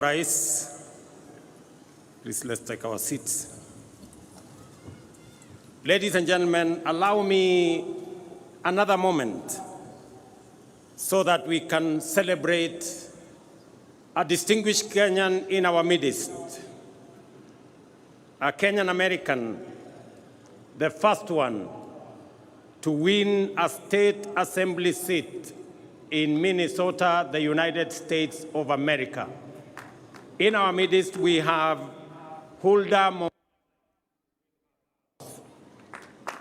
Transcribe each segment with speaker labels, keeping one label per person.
Speaker 1: Rais, please let's take our seats. Ladies and gentlemen, allow me another moment so that we can celebrate a distinguished Kenyan in our midst, a Kenyan American, the first one to win a state assembly seat in Minnesota, the United States of America. In our midst, we have Hulda.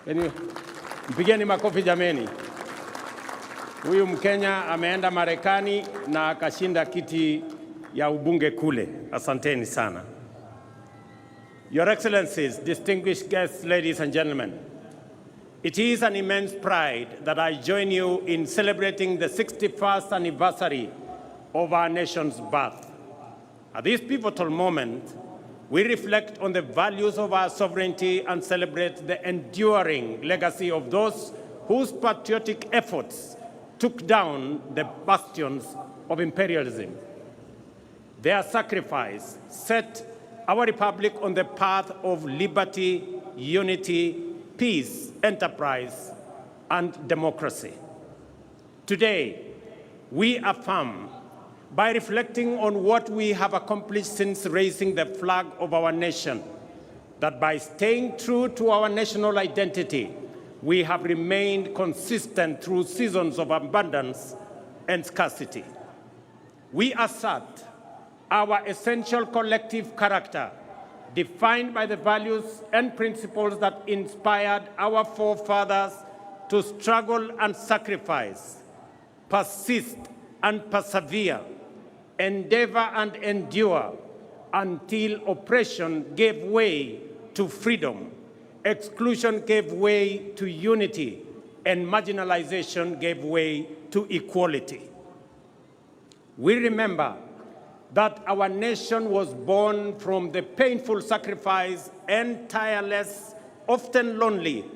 Speaker 1: Mpigeni makofi jameni. Huyu Mkenya ameenda Marekani na akashinda kiti ya ubunge kule. Asanteni sana. Your Excellencies, distinguished guests, ladies and gentlemen, it is an immense pride that I join you in celebrating the 61st anniversary of our nation's birth. At this pivotal moment, we reflect on the values of our sovereignty and celebrate the enduring legacy of those whose patriotic efforts took down the bastions of imperialism. Their sacrifice set our republic on the path of liberty, unity, peace, enterprise, and democracy. Today, we affirm, by reflecting on what we have accomplished since raising the flag of our nation, that by staying true to our national identity, we have remained consistent through seasons of abundance and scarcity. We assert our essential collective character, defined by the values and principles that inspired our forefathers to struggle and sacrifice, persist and persevere, endeavor and endure until oppression gave way to freedom, exclusion gave way to unity, and marginalization gave way to equality. We remember that our nation was born from the painful sacrifice and tireless, often lonely,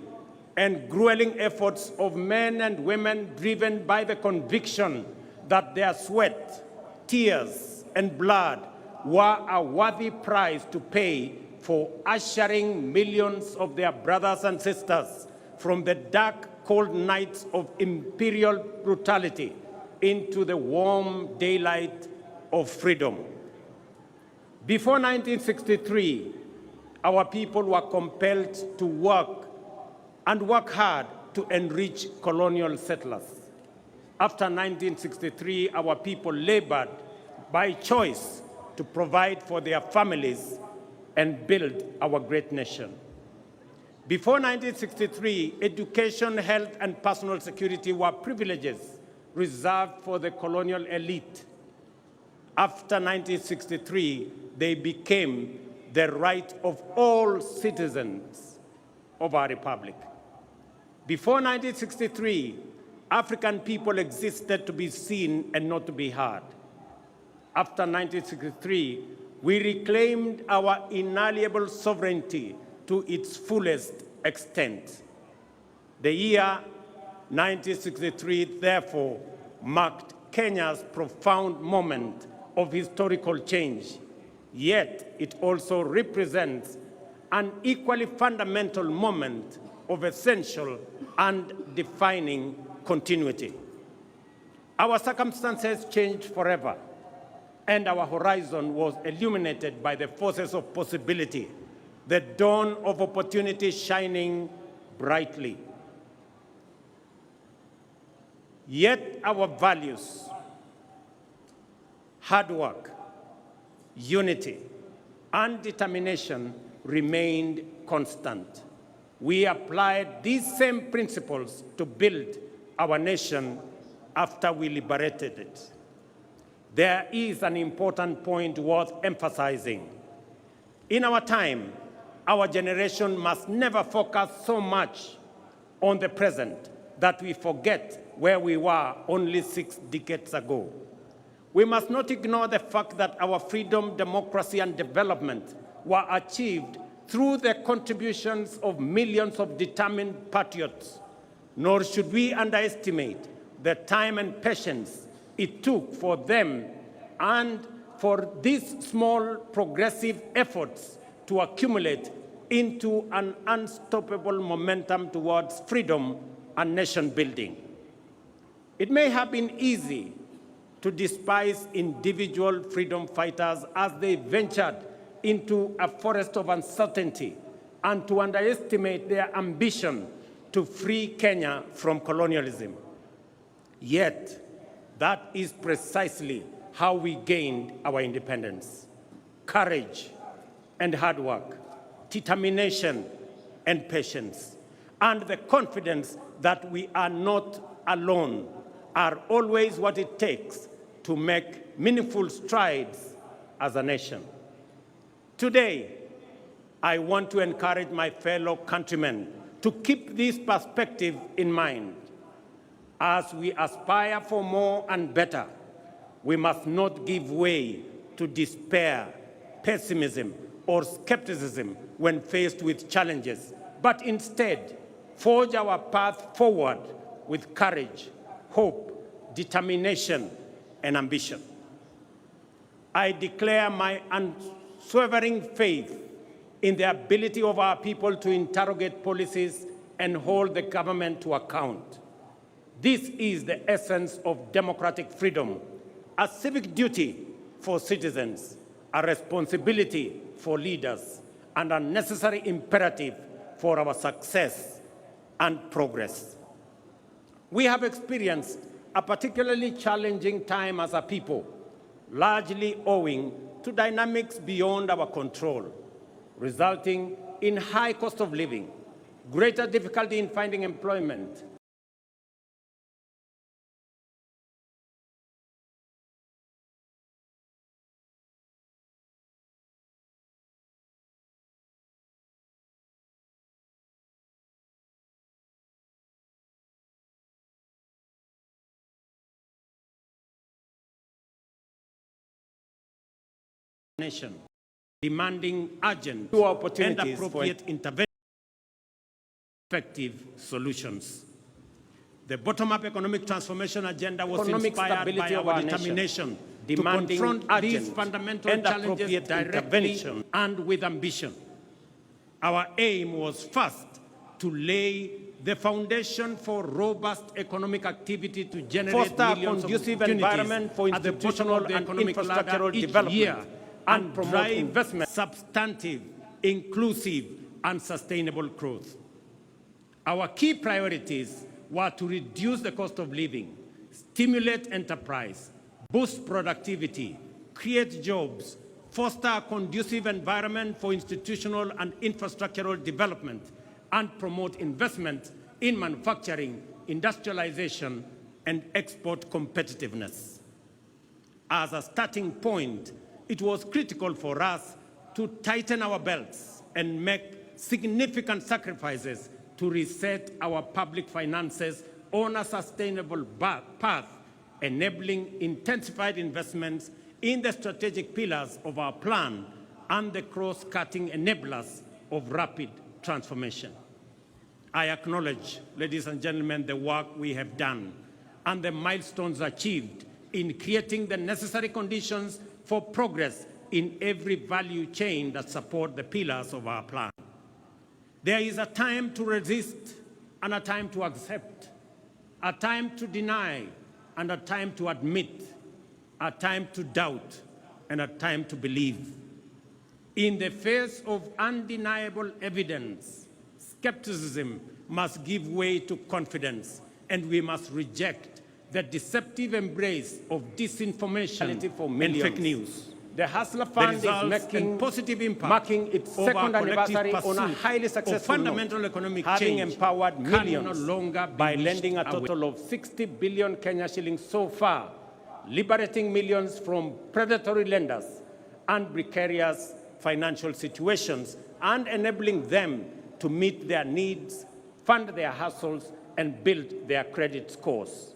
Speaker 1: and grueling efforts of men and women driven by the conviction that their sweat, tears, and blood were a worthy price to pay for ushering millions of their brothers and sisters from the dark, cold nights of imperial brutality into the warm daylight of freedom. Before 1963, our people were compelled to work hard to enrich colonial settlers. After 1963, our people labored by choice to provide for their families and build our great nation. Before 1963, education, health, and personal security were privileges reserved for the colonial elite. After 1963, they became the right of all citizens of our republic. Before 1963, African people existed to be seen and not to be heard. After 1963, we reclaimed our inalienable sovereignty to its fullest extent. The year 1963, therefore, marked Kenya's profound moment of historical change, yet it also represents an equally fundamental moment of essential and defining continuity. Our circumstances changed forever, and our horizon was illuminated by the forces of possibility, the dawn of opportunity shining brightly. Yet our values, hard work, unity, and determination remained constant. We applied these same principles to build our nation after we liberated it. There is an important point worth emphasizing. In our time, our generation must never focus so much on the present that we forget where we were only 6 decades ago. We must not ignore the fact that our freedom, democracy, and development were achieved through the contributions of millions of determined patriots, nor should we underestimate the time and patience it took for them and for these small progressive efforts to accumulate into an unstoppable momentum towards freedom and nation building. It may have been easy to despise individual freedom fighters as they ventured into a forest of uncertainty and to underestimate their ambition to free Kenya from colonialism. Yet, that is precisely how we gained our independence. Courage and hard work, determination and patience, and the confidence that we are not alone are always what it takes to make meaningful strides as a nation. Today, I want to encourage my fellow countrymen to keep this perspective in mind. As we aspire for more and better, we must not give way to despair, pessimism, or skepticism when faced with challenges, but instead forge our path forward with courage, hope, determination, and ambition. I declare my unswerving faith in the ability of our people to interrogate policies and hold the government to account. This is the essence of democratic freedom, a civic duty for citizens, a responsibility for leaders, and a necessary imperative for our success and progress. We have experienced a particularly challenging time as a people, largely owing to dynamics beyond our control, resulting in high cost of living, greater difficulty in finding employment, nation, demanding urgent and appropriate intervention, effective solutions. The bottom-up economic transformation agenda was inspired by our determination to confront these fundamental challenges directly and with ambition. Our aim was first to lay the foundation for robust economic activity to generate millions of conducive environment for institutional and infrastructural development and promote investment, substantive, inclusive, and sustainable growth. Our key priorities were to reduce the cost of living, stimulate enterprise, boost productivity, create jobs, foster a conducive environment for institutional and infrastructural development, and promote investment in manufacturing, industrialization, and export competitiveness. As a starting point, it was critical for us to tighten our belts and make significant sacrifices to reset our public finances on a sustainable path, enabling intensified investments in the strategic pillars of our plan and the cross-cutting enablers of rapid transformation. I acknowledge, ladies and gentlemen, the work we have done and the milestones achieved in creating the necessary conditions for progress in every value chain that support the pillars of our plan. There is a time to resist and a time to accept, a time to deny and a time to admit, a time to doubt and a time to believe. In the face of undeniable evidence, skepticism must give way to confidence, and we must reject the deceptive embrace of disinformation and fake news. The Hustler Fund is making positive impact, marking its second anniversary on a highly successful fundamental economic having change, empowered millions no longer by lending a total of 60 billion Kenya shillings so far, liberating millions from predatory lenders and precarious financial situations, and enabling them to meet their needs, fund their hustles, and build their credit scores.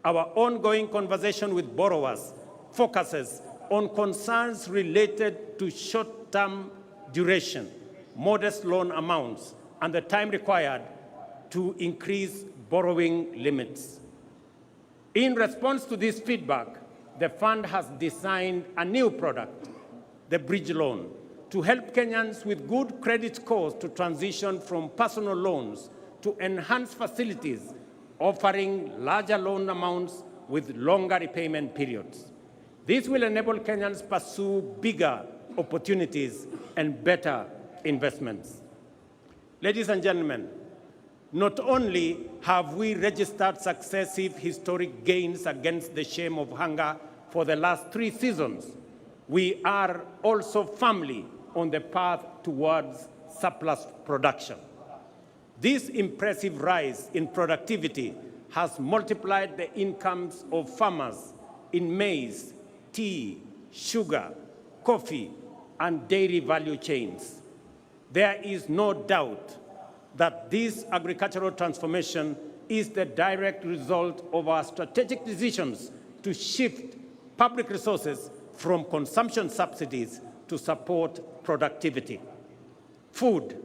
Speaker 1: Our ongoing conversation with borrowers focuses on concerns related to short-term duration, modest loan amounts, and the time required to increase borrowing limits. In response to this feedback, the fund has designed a new product, the bridge loan, to help Kenyans with good credit scores to transition from personal loans to enhanced facilities offering larger loan amounts with longer repayment periods. This will enable Kenyans to pursue bigger opportunities and better investments. Ladies and gentlemen, not only have we registered successive historic gains against the shame of hunger for the last 3 seasons, we are also firmly on the path towards surplus production. This impressive rise in productivity has multiplied the incomes of farmers in maize, tea, sugar, coffee, and dairy value chains. There is no doubt that this agricultural transformation is the direct result of our strategic decisions to shift public resources from consumption subsidies to support productivity. Food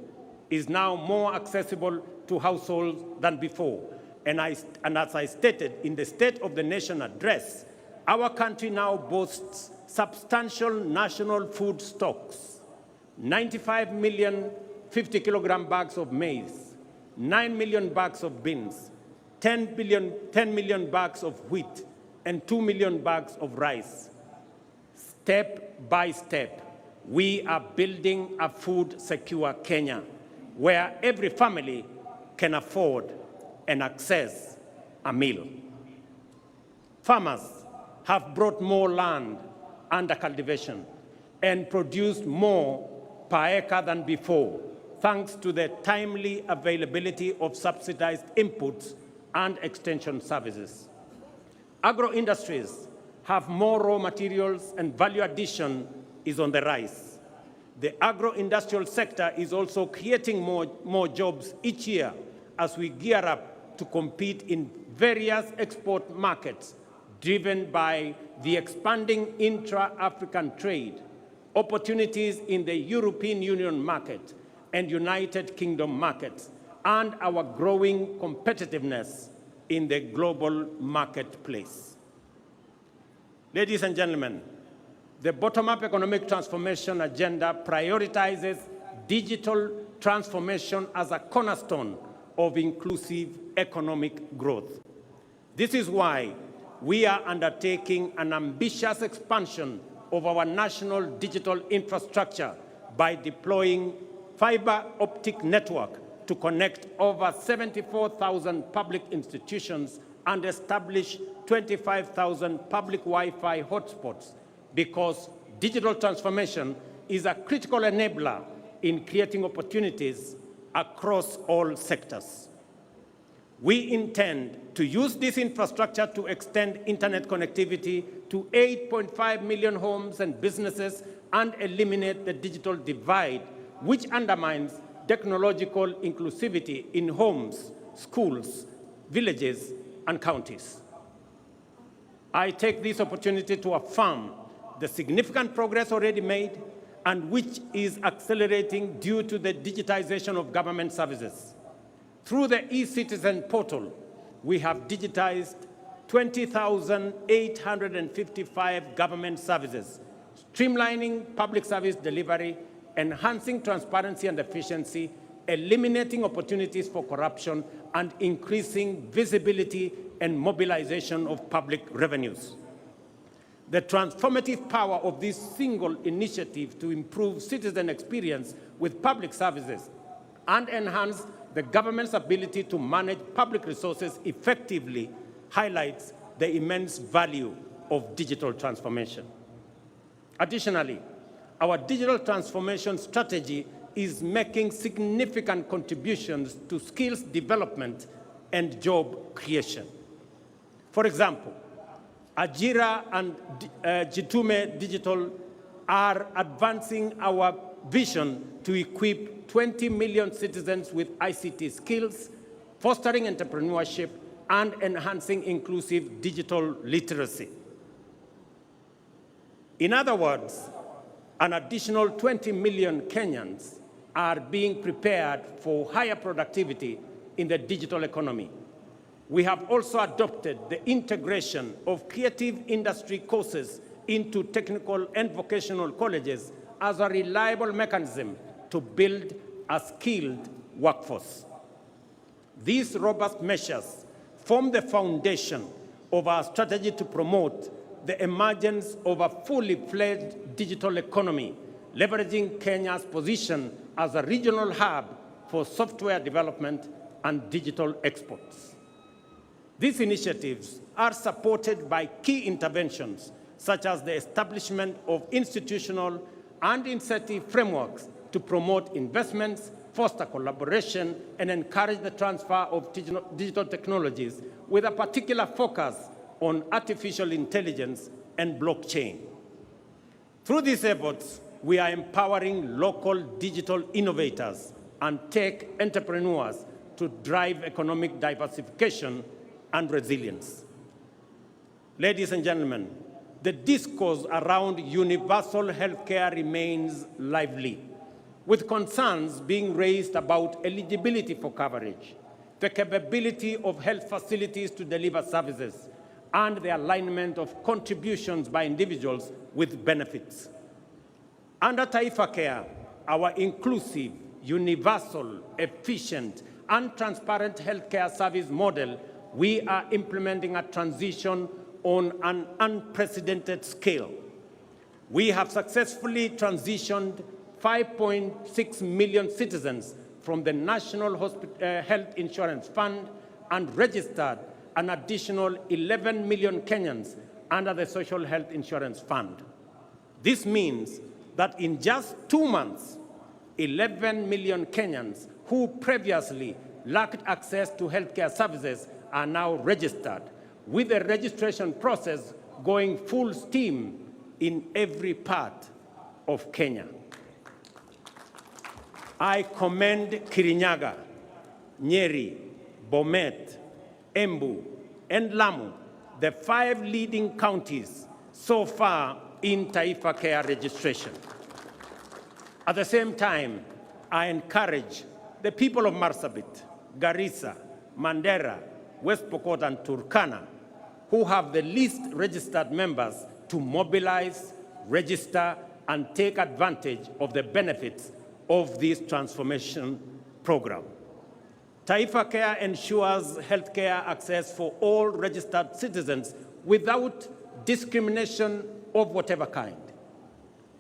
Speaker 1: is now more accessible to households than before. And as I stated in the State of the Nation address, our country now boasts substantial national food stocks: 95 million 50-kilogram bags of maize, 9 million bags of beans, 10 million bags of wheat, and 2 million bags of rice. Step by step, we are building a food-secure Kenya, where every family can afford and access a meal. Farmers have brought more land under cultivation and produced more per acre than before, thanks to the timely availability of subsidized inputs and extension services. Agro-industries have more raw materials and value addition is on the rise. The agro-industrial sector is also creating more jobs each year as we gear up to compete in various export markets driven by the expanding intra-African trade, opportunities in the European Union market and United Kingdom markets, and our growing competitiveness in the global marketplace. Ladies and gentlemen, the bottom-up economic transformation agenda prioritizes digital transformation as a cornerstone of inclusive economic growth. This is why we are undertaking an ambitious expansion of our national digital infrastructure by deploying fiber optic network to connect over 74,000 public institutions and establish 25,000 public Wi-Fi hotspots, because digital transformation is a critical enabler in creating opportunities across all sectors. We intend to use this infrastructure to extend internet connectivity to 8.5 million homes and businesses and eliminate the digital divide, which undermines technological inclusivity in homes, schools, villages, and counties. I take this opportunity to affirm the significant progress already made and which is accelerating due to the digitization of government services. Through the eCitizen portal, we have digitized 20,855 government services, streamlining public service delivery, enhancing transparency and efficiency, eliminating opportunities for corruption, and increasing visibility and mobilization of public revenues. The transformative power of this single initiative to improve citizen experience with public services and enhance the government's ability to manage public resources effectively highlights the immense value of digital transformation. Additionally, our digital transformation strategy is making significant contributions to skills development and job creation. For example, Ajira and Jitume Digital are advancing our vision to equip 20 million citizens with ICT skills, fostering entrepreneurship, and enhancing inclusive digital literacy. In other words, an additional 20 million Kenyans are being prepared for higher productivity in the digital economy. We have also adopted the integration of creative industry courses into technical and vocational colleges as a reliable mechanism to build a skilled workforce. These robust measures form the foundation of our strategy to promote the emergence of a fully fledged digital economy, leveraging Kenya's position as a regional hub for software development and digital exports. These initiatives are supported by key interventions, such as the establishment of institutional and incentive frameworks to promote investments, foster collaboration, and encourage the transfer of digital technologies with a particular focus on artificial intelligence and blockchain. Through these efforts, we are empowering local digital innovators and tech entrepreneurs to drive economic diversification and resilience. Ladies and gentlemen, the discourse around universal healthcare remains lively, with concerns being raised about eligibility for coverage, the capability of health facilities to deliver services, and the alignment of contributions by individuals with benefits. Under Taifa Care, our inclusive, universal, efficient, and transparent healthcare service model, we are implementing a transition on an unprecedented scale. We have successfully transitioned 5.6 million citizens from the National Health Insurance Fund and registered an additional 11 million Kenyans under the Social Health Insurance Fund. This means that in just 2 months, 11 million Kenyans who previously lacked access to healthcare services are now registered, with the registration process going full steam in every part of Kenya. I commend Kirinyaga, Nyeri, Bomet, Embu, and Lamu, the 5 leading counties so far in Taifa Care registration. At the same time, I encourage the people of Marsabit, Garissa, Mandera, West Pokot, and Turkana, who have the least registered members, to mobilize, register, and take advantage of the benefits of this transformation program. Taifa Care ensures healthcare access for all registered citizens without discrimination of whatever kind.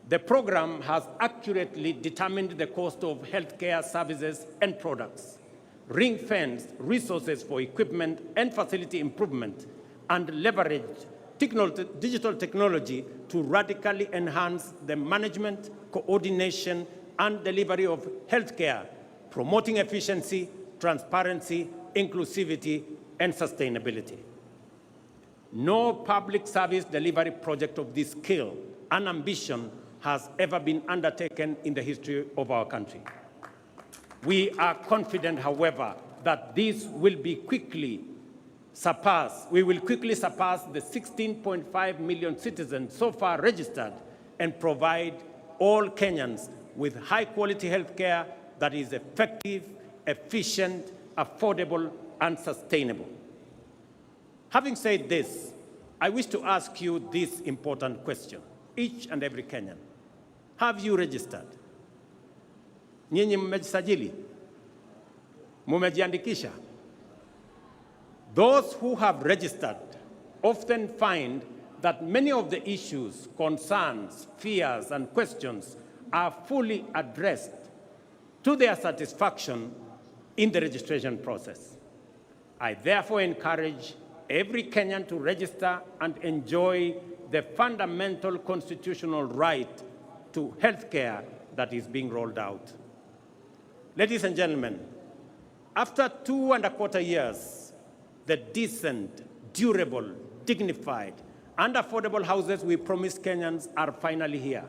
Speaker 1: The program has accurately determined the cost of healthcare services and products, ring-fenced resources for equipment and facility improvement, and leveraged digital technology to radically enhance the management, coordination, and delivery of healthcare, promoting efficiency, transparency, inclusivity, and sustainability. No public service delivery project of this scale and ambition has ever been undertaken in the history of our country. We are confident, however, that this will be quickly surpassed. We will quickly surpass the 16.5 million citizens so far registered and provide all Kenyans with high-quality health care that is effective, efficient, affordable, and sustainable. Having said this, I wish to ask you this important question, each and every Kenyan. Have you registered? Nyinyi mmejisajili? Mumejiandikisha? Those who have registered often find that many of the issues, concerns, fears, and questions are fully addressed to their satisfaction in the registration process. I therefore encourage every Kenyan to register and enjoy the fundamental constitutional right to health care that is being rolled out. Ladies and gentlemen, after 2.25 years, the decent, durable, dignified, and affordable houses we promised Kenyans are finally here.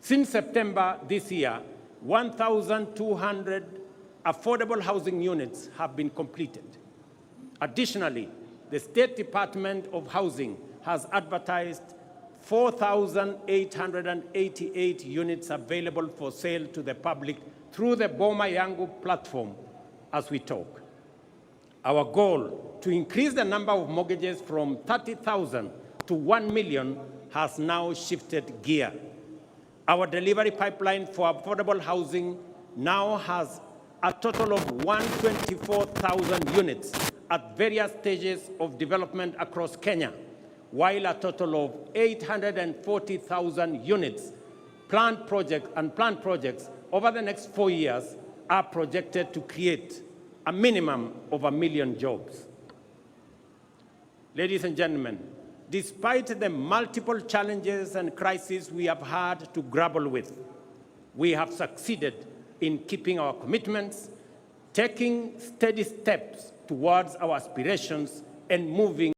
Speaker 1: Since September this year, 1,200 affordable housing units have been completed. Additionally, the State Department of Housing has advertised 4,888 units available for sale to the public through the Boma Yangu platform as we talk. Our goal to increase the number of mortgages from 30,000 to 1 million has now shifted gear. Our delivery pipeline for affordable housing now has a total of 124,000 units at various stages of development across Kenya, while a total of 840,000 units planned projects over the next 4 years are projected to create a minimum of 1 million jobs. Ladies and gentlemen, despite the multiple challenges and crises we have had to grapple with, we have succeeded in keeping our commitments, taking steady steps towards our aspirations, and moving